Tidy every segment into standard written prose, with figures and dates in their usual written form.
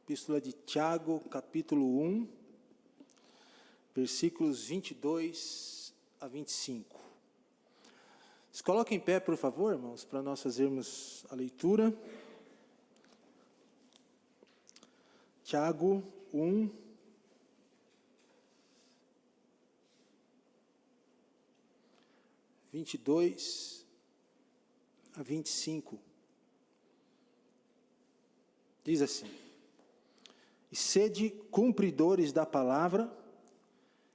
Epístola de Tiago, capítulo 1, versículos 22 a 25. Se coloquem em pé, por favor, irmãos, para nós fazermos a leitura. Tiago 1, vinte e dois a 25. Diz assim: E sede cumpridores da palavra,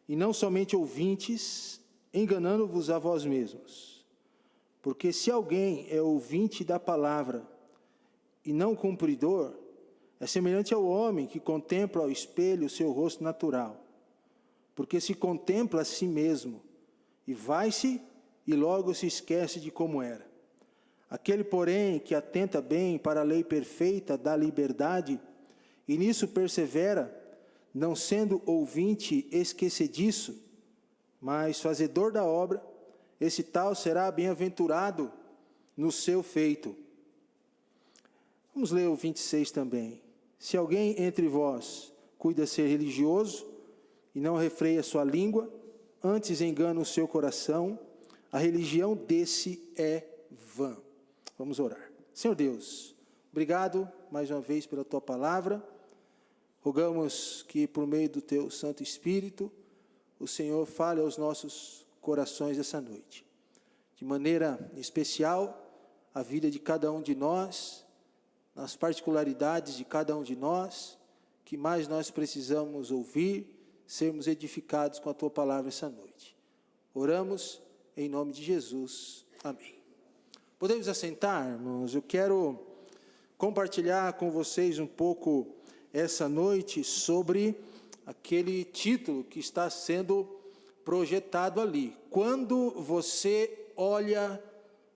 e não somente ouvintes, enganando-vos a vós mesmos. Porque se alguém é ouvinte da palavra e não cumpridor, é semelhante ao homem que contempla ao espelho o seu rosto natural. Porque se contempla a si mesmo, e vai-se, e logo se esquece de como era. Aquele, porém, que atenta bem para a lei perfeita da liberdade, e nisso persevera, não sendo ouvinte esquecediço, mas fazedor da obra, esse tal será bem-aventurado no seu feito. Vamos ler o 26 também. Se alguém entre vós cuida ser religioso, e não refreia sua língua, antes engana o seu coração, a religião desse é vã. Vamos orar. Senhor Deus, obrigado mais uma vez pela Tua palavra. Rogamos que por meio do Teu Santo Espírito, o Senhor fale aos nossos corações essa noite. De maneira especial, a vida de cada um de nós, nas particularidades de cada um de nós, que mais nós precisamos ouvir, sermos edificados com a Tua palavra essa noite. Oramos em nome de Jesus. Amém. Podemos assentar, irmãos? Eu quero compartilhar com vocês um pouco essa noite sobre aquele título que está sendo projetado ali. Quando você olha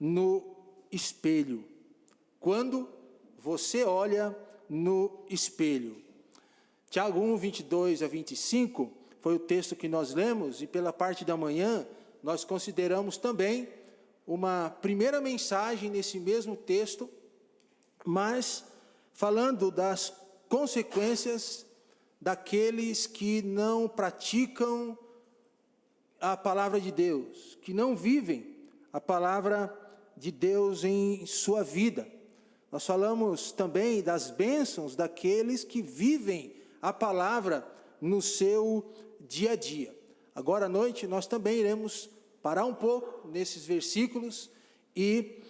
no espelho. Quando você olha no espelho. Tiago 1, 22 a 25 foi o texto que nós lemos, e pela parte da manhã nós consideramos também uma primeira mensagem nesse mesmo texto, mas falando das consequências daqueles que não praticam a palavra de Deus, que não vivem a palavra de Deus em sua vida. Nós falamos também das bênçãos daqueles que vivem a palavra no seu dia a dia. Agora à noite nós também iremos parar um pouco nesses versículos e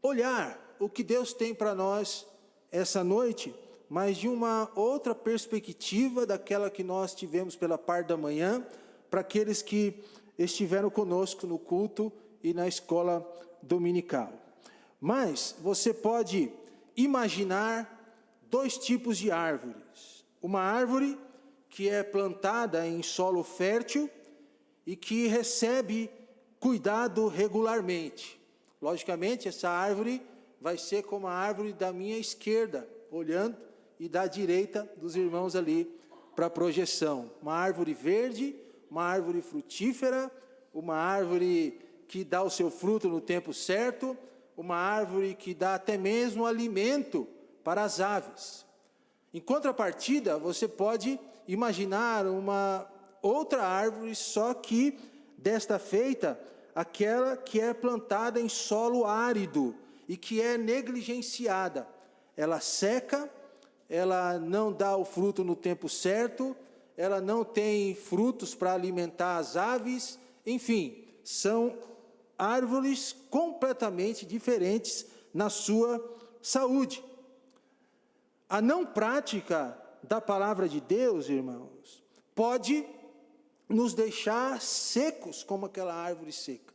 olhar o que Deus tem para nós essa noite, mas de uma outra perspectiva daquela que nós tivemos pela parte da manhã, para aqueles que estiveram conosco no culto e na escola dominical. Mas você pode imaginar dois tipos de árvores. Uma árvore que é plantada em solo fértil e que recebe cuidado regularmente. Logicamente, essa árvore vai ser como a árvore da minha esquerda, olhando, e da direita dos irmãos ali para a projeção. Uma árvore verde, uma árvore frutífera, uma árvore que dá o seu fruto no tempo certo, uma árvore que dá até mesmo alimento para as aves. Em contrapartida, você pode imaginar uma outra árvore, só que desta feita, aquela que é plantada em solo árido e que é negligenciada. Ela seca, ela não dá o fruto no tempo certo, ela não tem frutos para alimentar as aves, enfim, são árvores completamente diferentes na sua saúde. A não prática da palavra de Deus, irmãos, pode nos deixar secos como aquela árvore seca.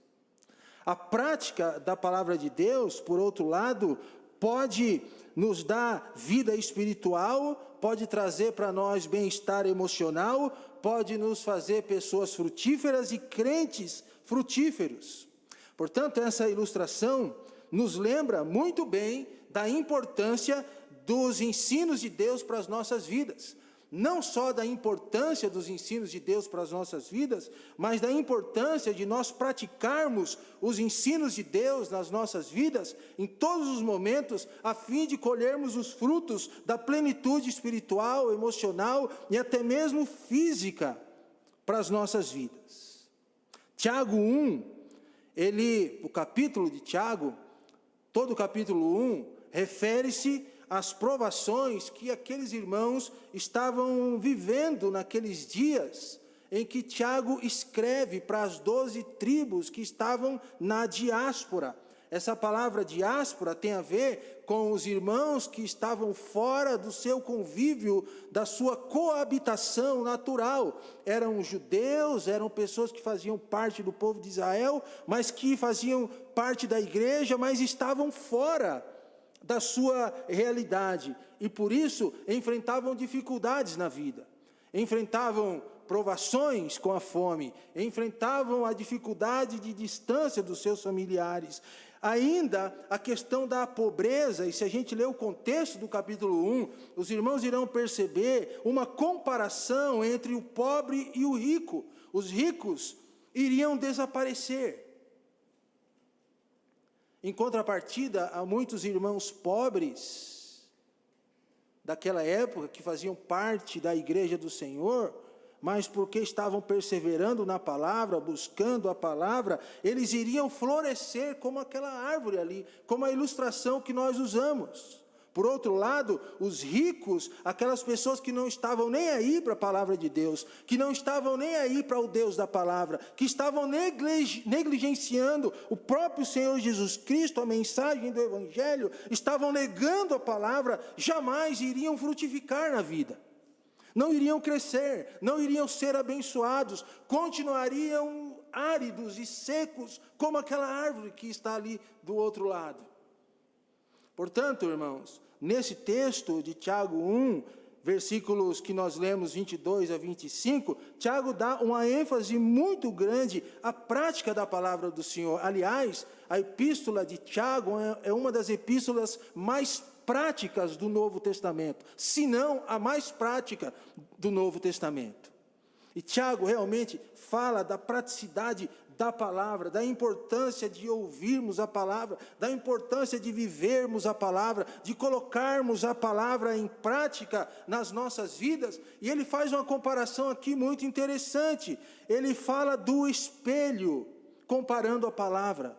A prática da palavra de Deus, por outro lado, pode nos dar vida espiritual, pode trazer para nós bem-estar emocional, pode nos fazer pessoas frutíferas e crentes frutíferos. Portanto, essa ilustração nos lembra muito bem da importância dos ensinos de Deus para as nossas vidas. não só da importância dos ensinos de Deus para as nossas vidas, mas da importância de nós praticarmos os ensinos de Deus nas nossas vidas, em todos os momentos, a fim de colhermos os frutos da plenitude espiritual, emocional e até mesmo física para as nossas vidas. Tiago 1, o capítulo de Tiago, todo o capítulo 1, refere-se as provações que aqueles irmãos estavam vivendo naqueles dias em que Tiago escreve para as 12 tribos que estavam na diáspora. Essa palavra diáspora tem a ver com os irmãos que estavam fora do seu convívio, da sua coabitação natural. Eram judeus, eram pessoas que faziam parte do povo de Israel, mas que faziam parte da igreja, mas estavam fora da sua realidade, e por isso enfrentavam dificuldades na vida, enfrentavam provações com a fome, enfrentavam a dificuldade de distância dos seus familiares, ainda a questão da pobreza. E se a gente ler o contexto do capítulo 1, os irmãos irão perceber uma comparação entre o pobre e o rico. Os ricos iriam desaparecer. Em contrapartida, há muitos irmãos pobres daquela época que faziam parte da igreja do Senhor, mas porque estavam perseverando na palavra, buscando a palavra, eles iriam florescer como aquela árvore ali, como a ilustração que nós usamos. Por outro lado, os ricos, aquelas pessoas que não estavam nem aí para a palavra de Deus, que não estavam nem aí para o Deus da palavra, que estavam negligenciando o próprio Senhor Jesus Cristo, a mensagem do Evangelho, estavam negando a palavra, jamais iriam frutificar na vida. Não iriam crescer, não iriam ser abençoados, continuariam áridos e secos, como aquela árvore que está ali do outro lado. Portanto, irmãos, nesse texto de Tiago 1, versículos que nós lemos 22 a 25, Tiago dá uma ênfase muito grande à prática da palavra do Senhor. Aliás, a epístola de Tiago é uma das epístolas mais práticas do Novo Testamento, se não a mais prática do Novo Testamento. E Tiago realmente fala da praticidade da palavra, da importância de ouvirmos a palavra, da importância de vivermos a palavra, de colocarmos a palavra em prática nas nossas vidas. E ele faz uma comparação aqui muito interessante. Ele fala do espelho, comparando a palavra.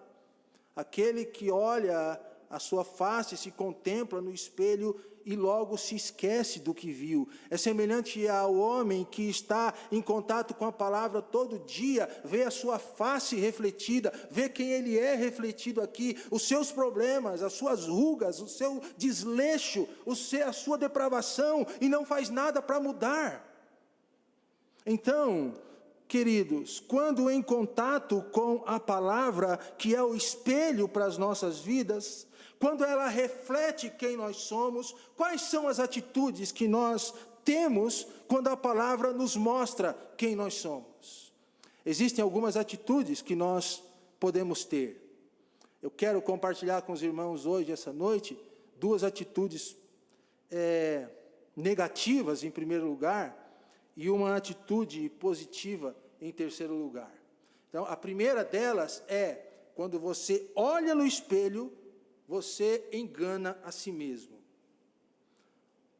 Aquele que olha a sua face, se contempla no espelho e logo se esquece do que viu. É semelhante ao homem que está em contato com a palavra todo dia, vê a sua face refletida, vê quem ele é refletido aqui, os seus problemas, as suas rugas, o seu desleixo, a sua depravação, e não faz nada para mudar. Então, queridos, quando em contato com a palavra, que é o espelho para as nossas vidas, quando ela reflete quem nós somos, quais são as atitudes que nós temos quando a palavra nos mostra quem nós somos? Existem algumas atitudes que nós podemos ter. Eu quero compartilhar com os irmãos hoje, essa noite, duas atitudes negativas em primeiro lugar, e uma atitude positiva em terceiro lugar. Então, a primeira delas é, quando você olha no espelho, você engana a si mesmo.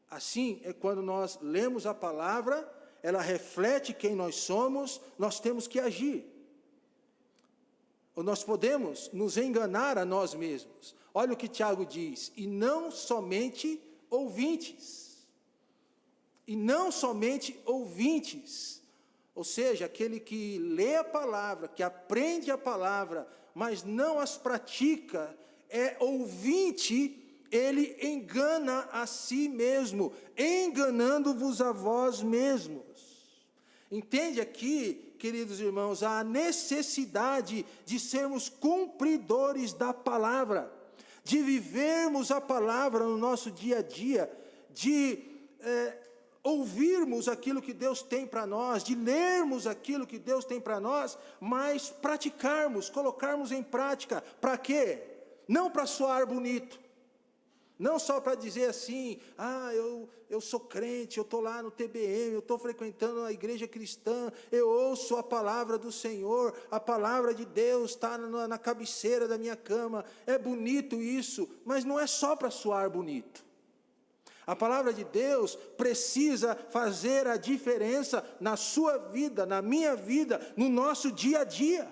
Assim é quando nós lemos a palavra, ela reflete quem nós somos, nós temos que agir. Ou nós podemos nos enganar a nós mesmos. Olha o que Tiago diz: e não somente ouvintes. E não somente ouvintes. Ou seja, aquele que lê a palavra, que aprende a palavra, mas não as pratica, é ouvinte, ele engana a si mesmo, enganando-vos a vós mesmos. Entende aqui, queridos irmãos, a necessidade de sermos cumpridores da palavra, de vivermos a palavra no nosso dia a dia, de ouvirmos aquilo que Deus tem para nós, de lermos aquilo que Deus tem para nós, mas praticarmos, colocarmos em prática. Para quê? Não para soar bonito, Não só para dizer assim, eu sou crente, eu estou lá no TBM, eu estou frequentando a igreja cristã, eu ouço a palavra do Senhor, a palavra de Deus está na cabeceira da minha cama. É bonito isso, mas não é só para soar bonito. A palavra de Deus precisa fazer a diferença na sua vida, na minha vida, no nosso dia a dia.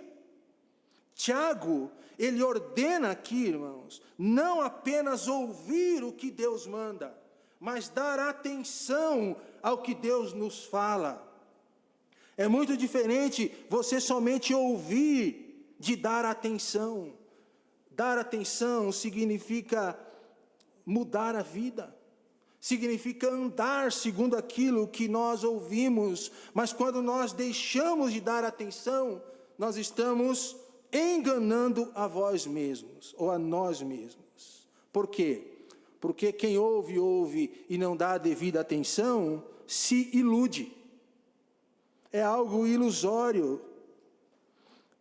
Tiago, ele ordena aqui, irmãos, não apenas ouvir o que Deus manda, mas dar atenção ao que Deus nos fala. É muito diferente você somente ouvir de dar atenção. Dar atenção significa mudar a vida. Significa andar segundo aquilo que nós ouvimos, mas quando nós deixamos de dar atenção, nós estamos enganando a vós mesmos, ou a nós mesmos. Por quê? Porque quem ouve e não dá a devida atenção, se ilude. É algo ilusório.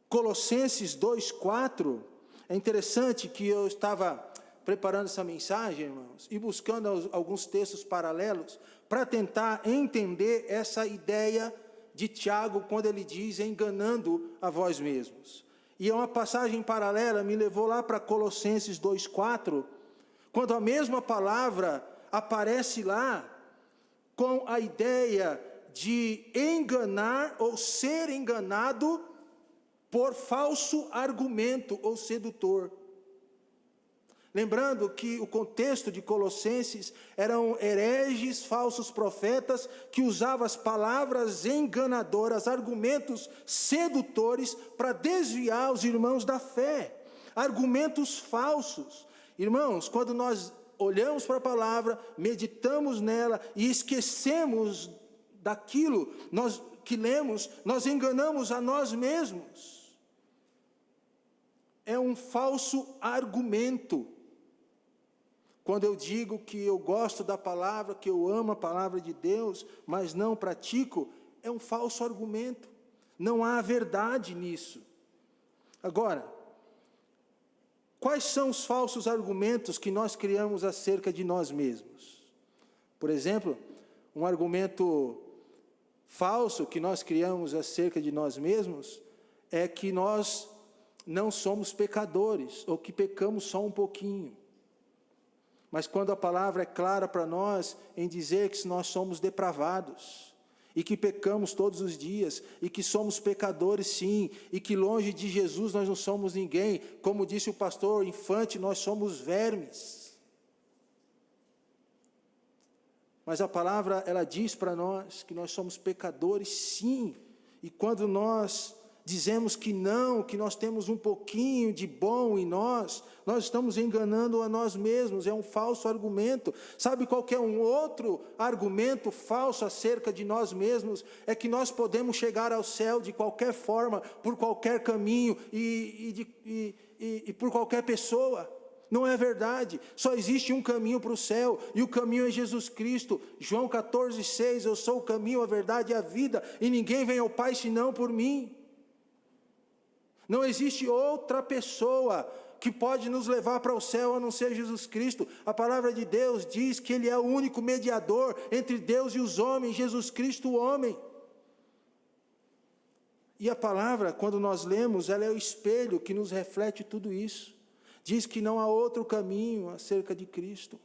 Colossenses 2:4, é interessante que eu estava preparando essa mensagem, irmãos, e buscando alguns textos paralelos, para tentar entender essa ideia de Tiago, quando ele diz, enganando a vós mesmos. E uma passagem paralela me levou lá para Colossenses 2:4, quando a mesma palavra aparece lá, com a ideia de enganar ou ser enganado por falso argumento ou sedutor. Lembrando que o contexto de Colossenses eram hereges, falsos profetas, que usavam as palavras enganadoras, argumentos sedutores, para desviar os irmãos da fé. Argumentos falsos. Irmãos, quando nós olhamos para a palavra, meditamos nela e esquecemos daquilo que lemos, nós enganamos a nós mesmos. É um falso argumento. Quando eu digo que eu gosto da palavra, que eu amo a palavra de Deus, mas não pratico, é um falso argumento. Não há verdade nisso. Agora, quais são os falsos argumentos que nós criamos acerca de nós mesmos? Por exemplo, um argumento falso que nós criamos acerca de nós mesmos é que nós não somos pecadores, ou que pecamos só um pouquinho. Mas quando a palavra é clara para nós em dizer que nós somos depravados, e que pecamos todos os dias, e que somos pecadores sim, e que longe de Jesus nós não somos ninguém, como disse o pastor Infante, nós somos vermes. Mas a palavra, ela diz para nós que nós somos pecadores sim, e quando nós dizemos que não, que nós temos um pouquinho de bom em nós estamos enganando a nós mesmos, é um falso argumento. Sabe qual que é um outro argumento falso acerca de nós mesmos? É que nós podemos chegar ao céu de qualquer forma, por qualquer caminho e por qualquer pessoa. Não é verdade, só existe um caminho para o céu, e o caminho é Jesus Cristo. João 14:6, eu sou o caminho, a verdade e a vida, e ninguém vem ao Pai senão por mim. Não existe outra pessoa que pode nos levar para o céu a não ser Jesus Cristo. A palavra de Deus diz que Ele é o único mediador entre Deus e os homens, Jesus Cristo o homem. E a palavra, quando nós lemos, ela é o espelho que nos reflete tudo isso. Diz que não há outro caminho acerca de Cristo,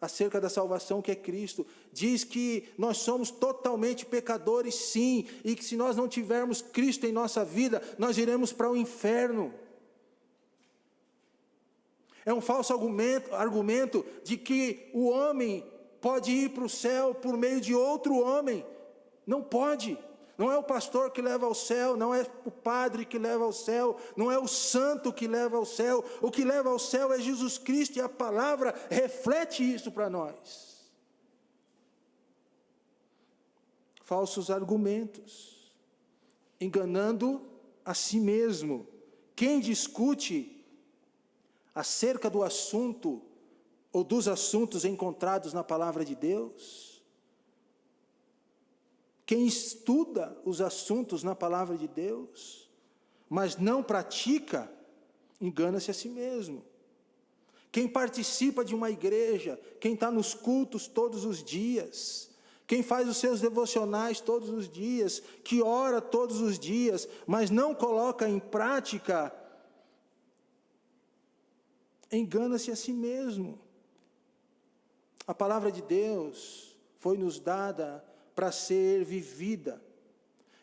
acerca da salvação que é Cristo. Diz que nós somos totalmente pecadores sim, e que se nós não tivermos Cristo em nossa vida, nós iremos para o inferno. É um falso argumento de que o homem pode ir para o céu por meio de outro homem. Não pode. Não é o pastor que leva ao céu, não é o padre que leva ao céu, não é o santo que leva ao céu. O que leva ao céu é Jesus Cristo, e a palavra reflete isso para nós. Falsos argumentos, enganando a si mesmo. Quem discute acerca do assunto, ou dos assuntos encontrados na palavra de Deus, quem estuda os assuntos na palavra de Deus, mas não pratica, engana-se a si mesmo. quem participa de uma igreja, quem está nos cultos todos os dias, quem faz os seus devocionais todos os dias, que ora todos os dias, mas não coloca em prática, engana-se a si mesmo. A palavra de Deus foi nos dada para ser vivida.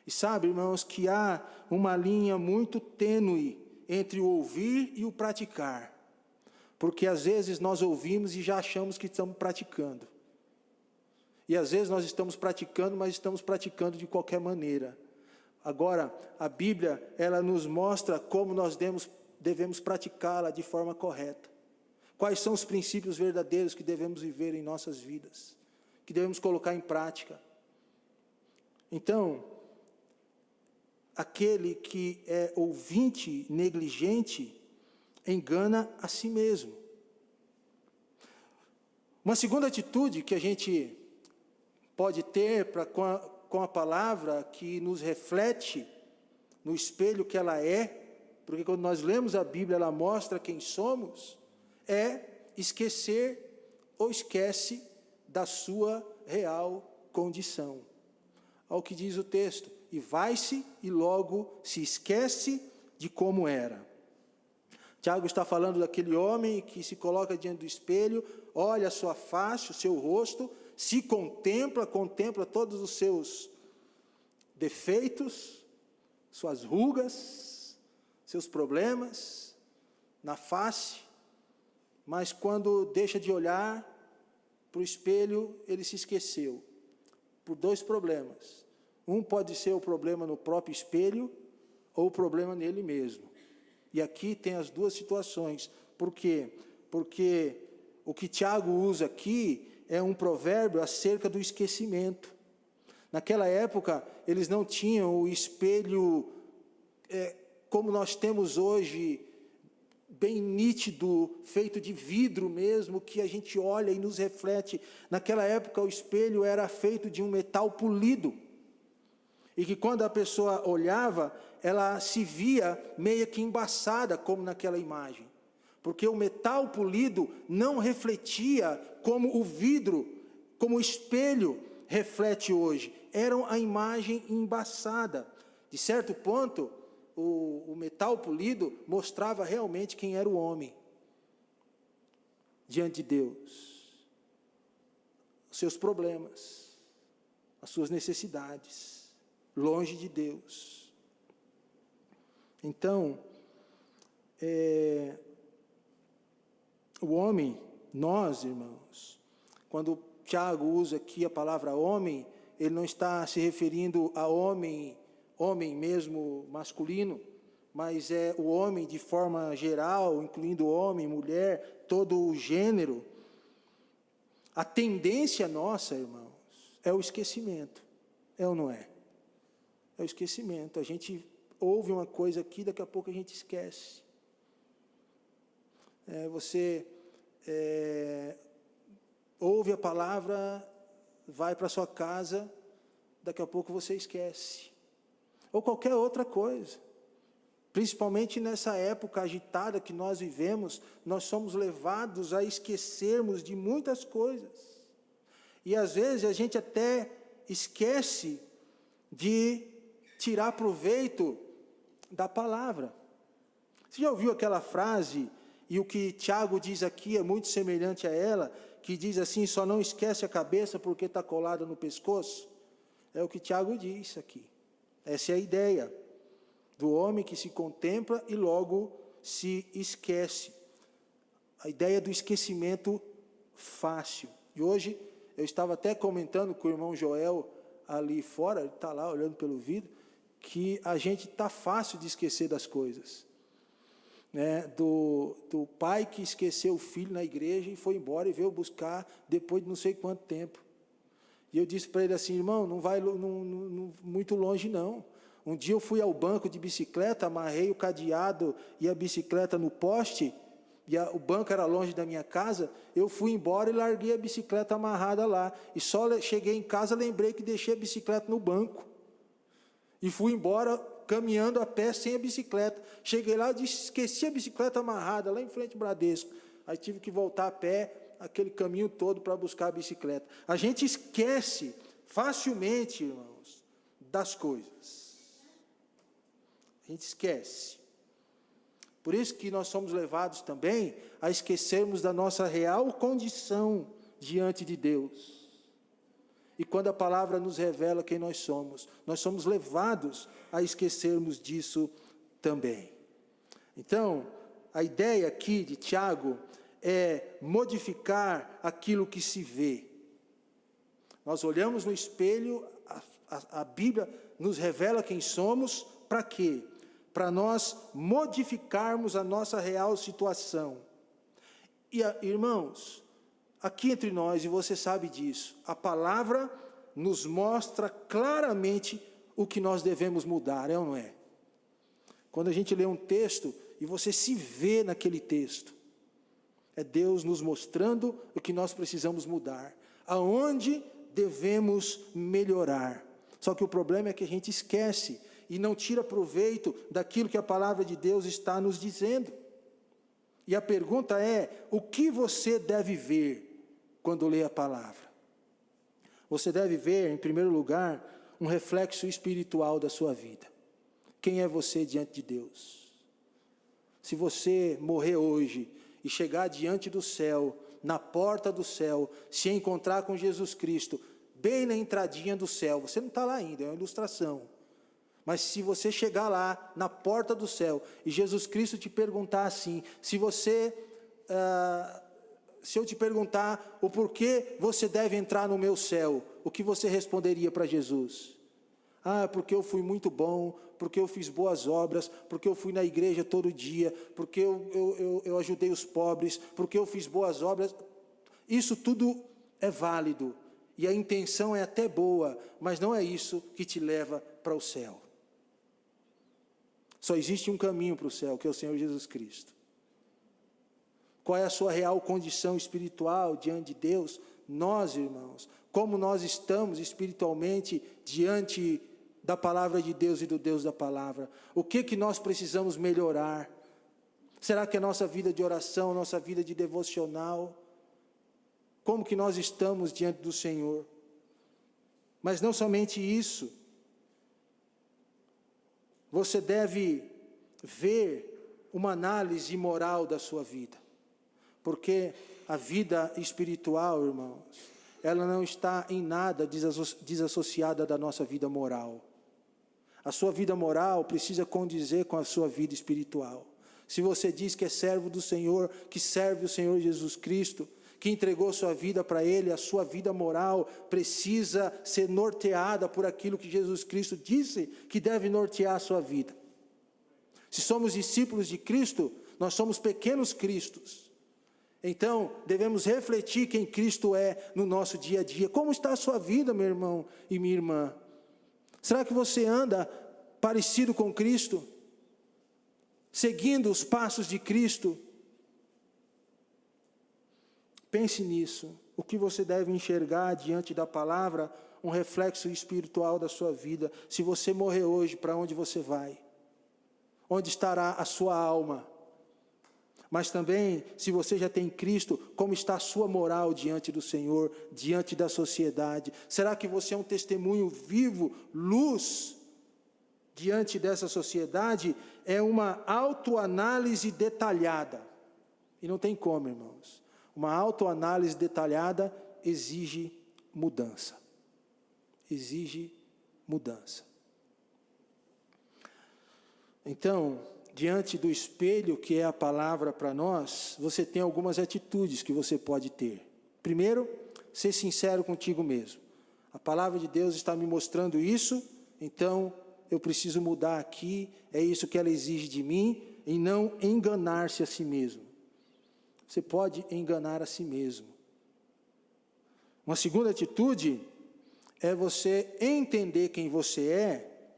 E sabe, irmãos, que há uma linha muito tênue entre o ouvir e o praticar. Porque às vezes nós ouvimos e já achamos que estamos praticando. E às vezes nós estamos praticando, mas estamos praticando de qualquer maneira. Agora, a Bíblia, ela nos mostra como nós devemos praticá-la de forma correta. Quais são os princípios verdadeiros que devemos viver em nossas vidas, que devemos colocar em prática. Então, aquele que é ouvinte negligente, engana a si mesmo. Uma segunda atitude que a gente pode ter com a palavra, que nos reflete no espelho que ela é, porque quando nós lemos a Bíblia, ela mostra quem somos, é esquecer ou esquece da sua real condição. Ao que diz o texto, e vai-se e logo se esquece de como era. Tiago está falando daquele homem que se coloca diante do espelho, olha a sua face, o seu rosto, se contempla todos os seus defeitos, suas rugas, seus problemas na face, mas quando deixa de olhar para o espelho, ele se esqueceu, por dois problemas. Um pode ser o problema no próprio espelho, ou o problema nele mesmo. E aqui tem as duas situações. Por quê? Porque o que Tiago usa aqui é um provérbio acerca do esquecimento. Naquela época, eles não tinham o espelho como nós temos hoje, bem nítido, feito de vidro mesmo, que a gente olha e nos reflete. Naquela época, o espelho era feito de um metal polido. E que quando a pessoa olhava, ela se via meio que embaçada, como naquela imagem. Porque o metal polido não refletia como o vidro, como o espelho reflete hoje. Era a imagem embaçada. De certo ponto, o metal polido mostrava realmente quem era o homem diante de Deus. Os seus problemas, as suas necessidades, longe de Deus. Então, o homem, nós, irmãos, quando Tiago usa aqui a palavra homem, ele não está se referindo a homem mesmo masculino, mas é o homem de forma geral, incluindo homem, mulher, todo o gênero. A tendência nossa, irmãos, é o esquecimento. É ou não é? É o esquecimento. A gente ouve uma coisa aqui, daqui a pouco a gente esquece. Você ouve a palavra, vai para sua casa, daqui a pouco você esquece. Ou qualquer outra coisa. Principalmente nessa época agitada que nós vivemos, nós somos levados a esquecermos de muitas coisas. E às vezes a gente até esquece de tirar proveito da palavra. Você já ouviu aquela frase, e o que Tiago diz aqui é muito semelhante a ela, que diz assim, só não esquece a cabeça porque está colada no pescoço? É o que Tiago diz aqui. Essa é a ideia do homem que se contempla e logo se esquece. A ideia do esquecimento fácil. E hoje, eu estava até comentando com o irmão Joel ali fora, ele está lá olhando pelo vidro, que a gente está fácil de esquecer das coisas. Do pai que esqueceu o filho na igreja e foi embora e veio buscar depois de não sei quanto tempo. E eu disse para ele assim, irmão, não vai muito longe não. Um dia eu fui ao banco de bicicleta, amarrei o cadeado e a bicicleta no poste, e o banco era longe da minha casa, eu fui embora e larguei a bicicleta amarrada lá. E só cheguei em casa, lembrei que deixei a bicicleta no banco. E fui embora caminhando a pé sem a bicicleta. Cheguei lá, esqueci a bicicleta amarrada, lá em frente ao Bradesco. aí tive que voltar a pé, aquele caminho todo para buscar a bicicleta. A gente esquece facilmente, irmãos, das coisas. A gente esquece. Por isso que nós somos levados também a esquecermos da nossa real condição diante de Deus. E quando a palavra nos revela quem nós somos levados a esquecermos disso também. Então, a ideia aqui de Tiago é modificar aquilo que se vê. Nós olhamos no espelho, a Bíblia nos revela quem somos, para quê? Para nós modificarmos a nossa real situação. E, irmãos, aqui entre nós, e você sabe disso, a palavra nos mostra claramente o que nós devemos mudar, é ou não é? Quando a gente lê um texto e você se vê naquele texto, é Deus nos mostrando o que nós precisamos mudar, aonde devemos melhorar. Só que o problema é que a gente esquece e não tira proveito daquilo que a palavra de Deus está nos dizendo. E a pergunta é: o que você deve ver quando lê a palavra? Você deve ver, em primeiro lugar, um reflexo espiritual da sua vida. Quem é você diante de Deus? Se você morrer hoje e chegar diante do céu, na porta do céu, se encontrar com Jesus Cristo, bem na entradinha do céu, você não está lá ainda, é uma ilustração. Mas se você chegar lá, na porta do céu, e Jesus Cristo te perguntar assim, se eu te perguntar o porquê você deve entrar no meu céu, o que você responderia para Jesus? Ah, porque eu fui muito bom, porque eu fiz boas obras, porque eu fui na igreja todo dia, porque eu ajudei os pobres, porque eu fiz boas obras. Isso tudo é válido, e a intenção é até boa, mas não é isso que te leva para o céu. Só existe um caminho para o céu, que é o Senhor Jesus Cristo. Qual é a sua real condição espiritual diante de Deus? Nós, irmãos, como nós estamos espiritualmente diante da palavra de Deus e do Deus da palavra? O que nós precisamos melhorar? Será que a nossa vida de oração, a nossa vida de devocional, como que nós estamos diante do Senhor? Mas não somente isso, você deve ver uma análise moral da sua vida, porque a vida espiritual, irmãos, ela não está em nada desassociada da nossa vida moral. A sua vida moral precisa condizer com a sua vida espiritual. Se você diz que é servo do Senhor, que serve o Senhor Jesus Cristo, que entregou sua vida para Ele, a sua vida moral precisa ser norteada por aquilo que Jesus Cristo disse que deve nortear a sua vida. Se somos discípulos de Cristo, nós somos pequenos cristos. Então, devemos refletir quem Cristo é no nosso dia a dia. Como está a sua vida, meu irmão e minha irmã? Será que você anda parecido com Cristo? Seguindo os passos de Cristo? Pense nisso. O que você deve enxergar diante da palavra, um reflexo espiritual da sua vida. Se você morrer hoje, para onde você vai? Onde estará a sua alma? Mas também, se você já tem Cristo, como está a sua moral diante do Senhor, diante da sociedade? Será que você é um testemunho vivo, luz, diante dessa sociedade? É uma autoanálise detalhada. E não tem como, irmãos. Uma autoanálise detalhada exige mudança. Exige mudança. Então, diante do espelho que é a palavra para nós, você tem algumas atitudes que você pode ter. Primeiro, ser sincero contigo mesmo. A palavra de Deus está me mostrando isso, então eu preciso mudar aqui, é isso que ela exige de mim, e não enganar-se a si mesmo. Você pode enganar a si mesmo. Uma segunda atitude é você entender quem você é,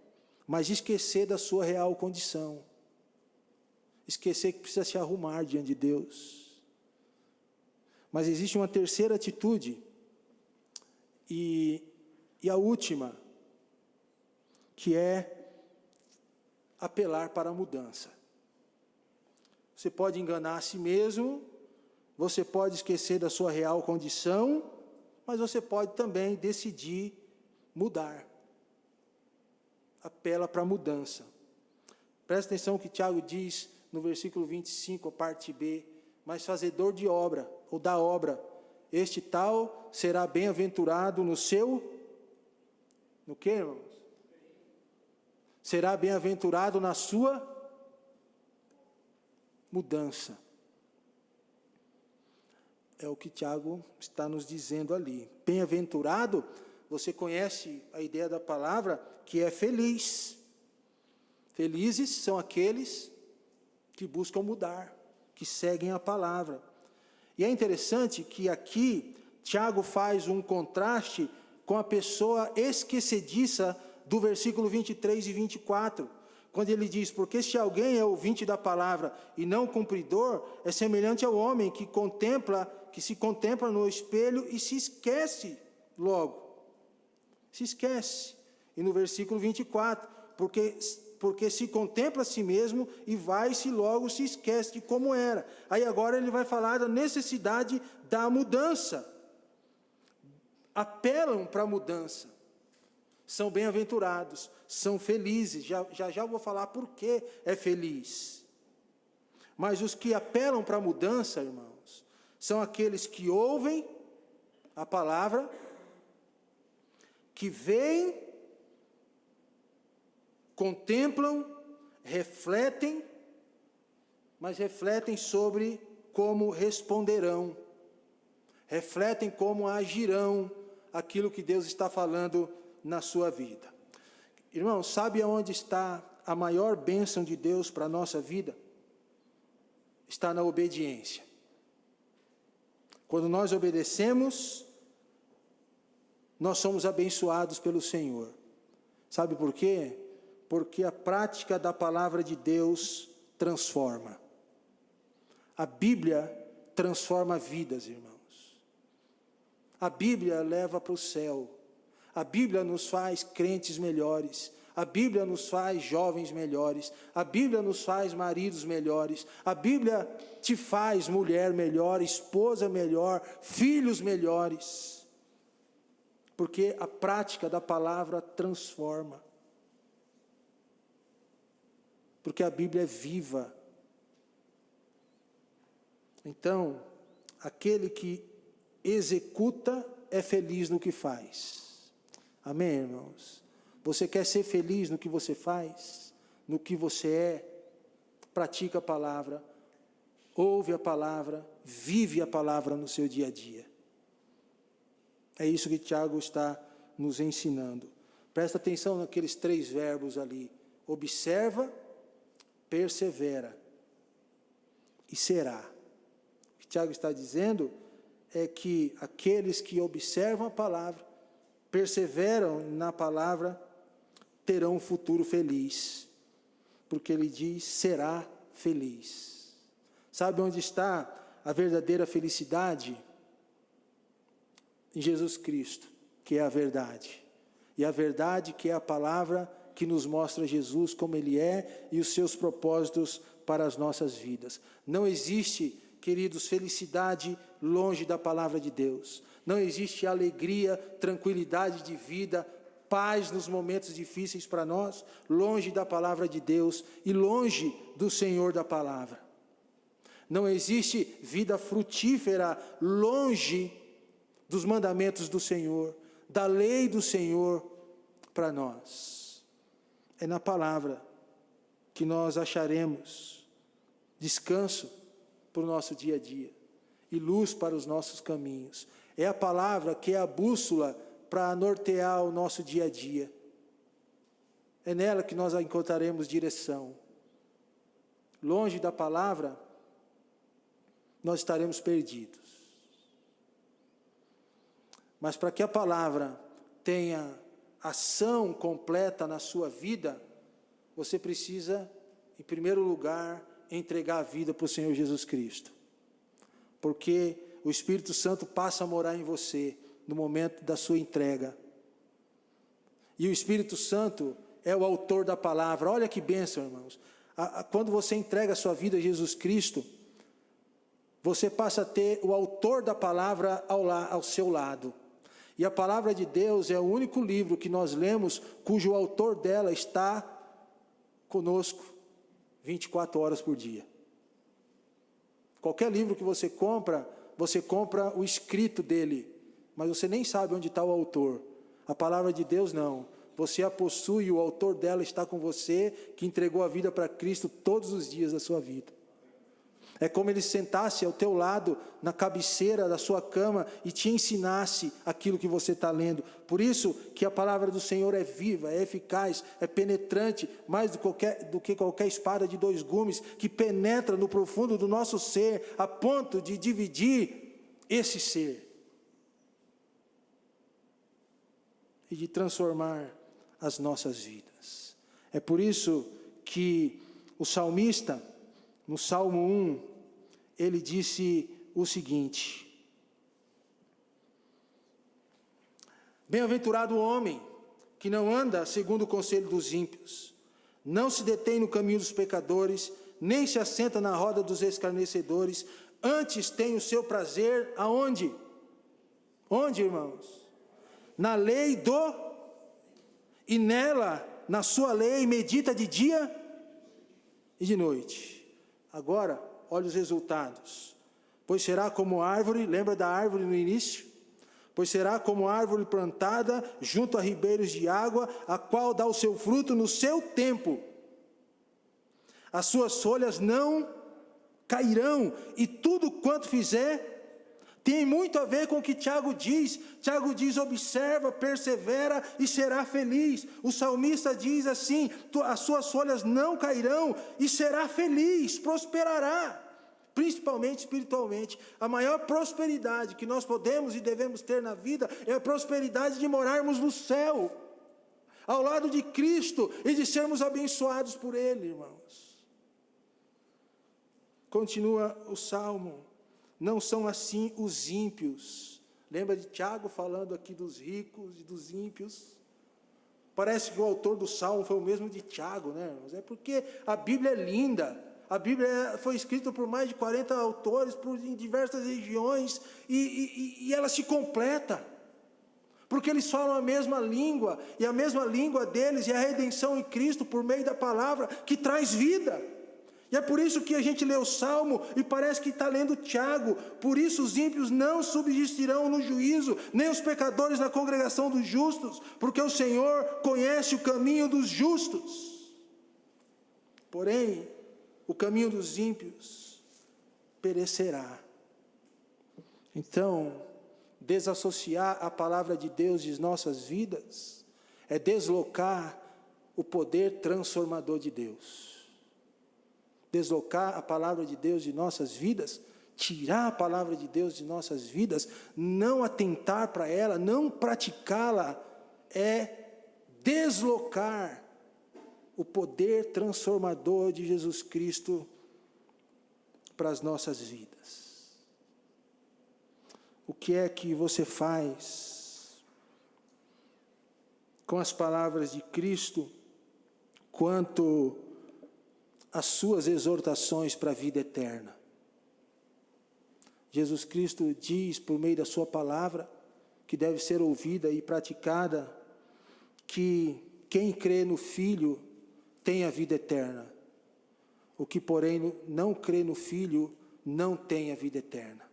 mas esquecer da sua real condição. Esquecer que precisa se arrumar diante de Deus. Mas existe uma terceira atitude, e a última, que é apelar para a mudança. Você pode enganar a si mesmo, você pode esquecer da sua real condição, mas você pode também decidir mudar. Apela para a mudança. Presta atenção que Tiago diz no versículo 25, a parte B, mas fazedor de obra, ou da obra, este tal será bem-aventurado no quê, irmãos? Será bem-aventurado na sua mudança. É o que Tiago está nos dizendo ali. Bem-aventurado, você conhece a ideia da palavra, que é feliz. Felizes são aqueles que buscam mudar, que seguem a palavra. E é interessante que aqui Tiago faz um contraste com a pessoa esquecediça do versículo 23 e 24, quando ele diz, porque se alguém é ouvinte da palavra e não cumpridor, é semelhante ao homem que se contempla no espelho e se esquece logo. Se esquece. E no versículo 24, porque se contempla a si mesmo e vai-se logo se esquece de como era. Aí agora ele vai falar da necessidade da mudança. Apelam para a mudança. São bem-aventurados, são felizes. Já vou falar por que é feliz. Mas os que apelam para a mudança, irmãos, são aqueles que ouvem a palavra, que veem, contemplam, refletem, mas refletem sobre como responderão, refletem como agirão aquilo que Deus está falando na sua vida. Irmão, sabe aonde está a maior bênção de Deus para a nossa vida? Está na obediência. Quando nós obedecemos, nós somos abençoados pelo Senhor. Sabe por quê? Porque a prática da palavra de Deus transforma. A Bíblia transforma vidas, irmãos. A Bíblia leva para o céu. A Bíblia nos faz crentes melhores. A Bíblia nos faz jovens melhores. A Bíblia nos faz maridos melhores. A Bíblia te faz mulher melhor, esposa melhor, filhos melhores. Porque a prática da palavra transforma. Porque a Bíblia é viva. Então, aquele que executa é feliz no que faz. Amém, irmãos? Você quer ser feliz no que você faz? No que você é? Pratica a palavra, ouve a palavra, vive a palavra no seu dia a dia. É isso que Tiago está nos ensinando. Presta atenção naqueles 3 verbos ali. Observa, persevera e será. O que Tiago está dizendo é que aqueles que observam a palavra, perseveram na palavra, terão um futuro feliz. Porque ele diz, será feliz. Sabe onde está a verdadeira felicidade? Em Jesus Cristo, que é a verdade. E a verdade que é a palavra que nos mostra Jesus como Ele é e os seus propósitos para as nossas vidas. Não existe, queridos, felicidade longe da palavra de Deus. Não existe alegria, tranquilidade de vida, paz nos momentos difíceis para nós, longe da palavra de Deus e longe do Senhor da palavra. Não existe vida frutífera longe dos mandamentos do Senhor, da lei do Senhor para nós. É na palavra que nós acharemos descanso para o nosso dia a dia e luz para os nossos caminhos. É a palavra que é a bússola para nortear o nosso dia a dia. É nela que nós encontraremos direção. Longe da palavra, nós estaremos perdidos. Mas para que a palavra tenha ação completa na sua vida, você precisa, em primeiro lugar, entregar a vida para o Senhor Jesus Cristo. Porque o Espírito Santo passa a morar em você no momento da sua entrega. E o Espírito Santo é o autor da palavra. Olha que bênção, irmãos. Quando você entrega a sua vida a Jesus Cristo, você passa a ter o autor da palavra ao seu lado. E a palavra de Deus é o único livro que nós lemos cujo autor dela está conosco 24 horas por dia. Qualquer livro que você compra o escrito dele, mas você nem sabe onde está o autor. A palavra de Deus não. Você a possui e o autor dela está com você, que entregou a vida para Cristo todos os dias da sua vida. É como ele sentasse ao teu lado, na cabeceira da sua cama, e te ensinasse aquilo que você está lendo. Por isso que a palavra do Senhor é viva, é eficaz, é penetrante, mais do que qualquer espada de 2 gumes, que penetra no profundo do nosso ser, a ponto de dividir esse ser. E de transformar as nossas vidas. É por isso que o salmista, no Salmo 1, ele disse o seguinte: bem-aventurado o homem que não anda segundo o conselho dos ímpios, não se detém no caminho dos pecadores, nem se assenta na roda dos escarnecedores, antes tem o seu prazer aonde? Onde, irmãos? Na lei e nela, na sua lei, medita de dia e de noite. Agora, olha os resultados. Pois será como árvore, lembra da árvore no início? Pois será como árvore plantada junto a ribeiros de água, a qual dá o seu fruto no seu tempo. As suas folhas não cairão, e tudo quanto fizer tem muito a ver com o que Tiago diz. Tiago diz: observa, persevera e será feliz. O salmista diz assim: as suas folhas não cairão e será feliz, prosperará. Principalmente espiritualmente. A maior prosperidade que nós podemos e devemos ter na vida é a prosperidade de morarmos no céu, ao lado de Cristo, e de sermos abençoados por Ele, irmãos. Continua o Salmo: não são assim os ímpios. Lembra de Tiago falando aqui dos ricos e dos ímpios? Parece que o autor do Salmo foi o mesmo de Tiago, né? Mas é porque a Bíblia é linda. A Bíblia foi escrita por mais de 40 autores, em diversas regiões, e ela se completa. Porque eles falam a mesma língua, e a mesma língua deles é a redenção em Cristo por meio da palavra que traz vida. E é por isso que a gente lê o Salmo e parece que está lendo Tiago. Por isso os ímpios não subsistirão no juízo, nem os pecadores na congregação dos justos, porque o Senhor conhece o caminho dos justos. Porém, o caminho dos ímpios perecerá. Então, desassociar a palavra de Deus de nossas vidas é deslocar o poder transformador de Deus. Deslocar a palavra de Deus de nossas vidas, tirar a palavra de Deus de nossas vidas, não atentar para ela, não praticá-la, é deslocar o poder transformador de Jesus Cristo para as nossas vidas. O que é que você faz com as palavras de Cristo quanto às suas exortações para a vida eterna? Jesus Cristo diz por meio da sua palavra, que deve ser ouvida e praticada, que quem crê no Filho tem a vida eterna. O que, porém, não crê no Filho não tem a vida eterna,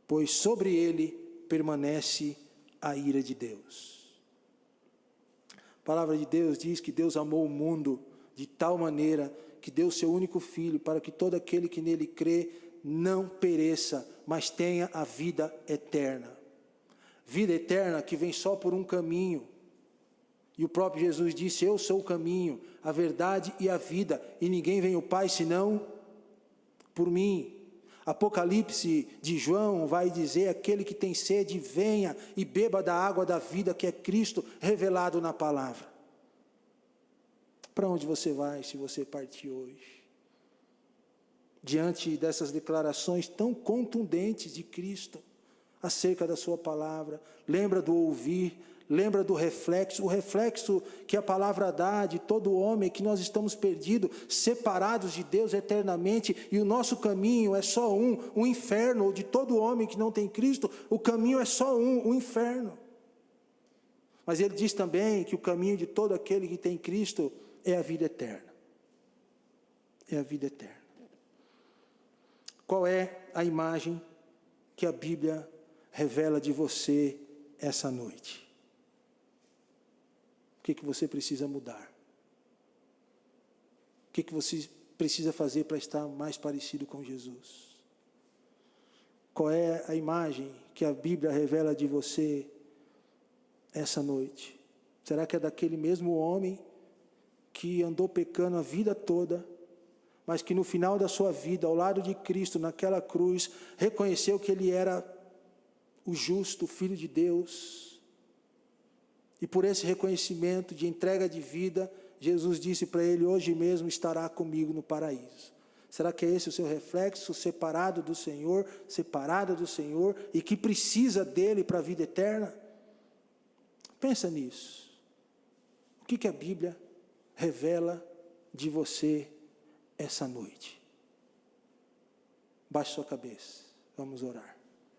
pois sobre ele permanece a ira de Deus. A palavra de Deus diz que Deus amou o mundo de tal maneira que deu seu único Filho, para que todo aquele que nele crê não pereça, mas tenha a vida eterna. Vida eterna que vem só por um caminho. E o próprio Jesus disse: eu sou o caminho, a verdade e a vida, e ninguém vem ao Pai senão por mim. Apocalipse de João vai dizer: aquele que tem sede, venha e beba da água da vida, que é Cristo revelado na palavra. Para onde você vai se você partir hoje? Diante dessas declarações tão contundentes de Cristo acerca da sua palavra, lembra do ouvir, lembra do reflexo, o reflexo que a palavra dá de todo homem, que nós estamos perdidos, separados de Deus eternamente, e o nosso caminho é só um inferno, ou de todo homem que não tem Cristo, o caminho é só um inferno. Mas ele diz também que o caminho de todo aquele que tem Cristo é a vida eterna. É a vida eterna. Qual é a imagem que a Bíblia revela de você essa noite? O que você precisa mudar? O que você precisa fazer para estar mais parecido com Jesus? Qual é a imagem que a Bíblia revela de você essa noite? Será que é daquele mesmo homem que andou pecando a vida toda, mas que no final da sua vida, ao lado de Cristo, naquela cruz, reconheceu que ele era o justo, o Filho de Deus, e por esse reconhecimento de entrega de vida, Jesus disse para ele: hoje mesmo estará comigo no paraíso. Será que é esse o seu reflexo, separado do Senhor, separada do Senhor, e que precisa dele para a vida eterna? Pensa nisso. O que a Bíblia revela de você essa noite? Baixe sua cabeça, vamos orar.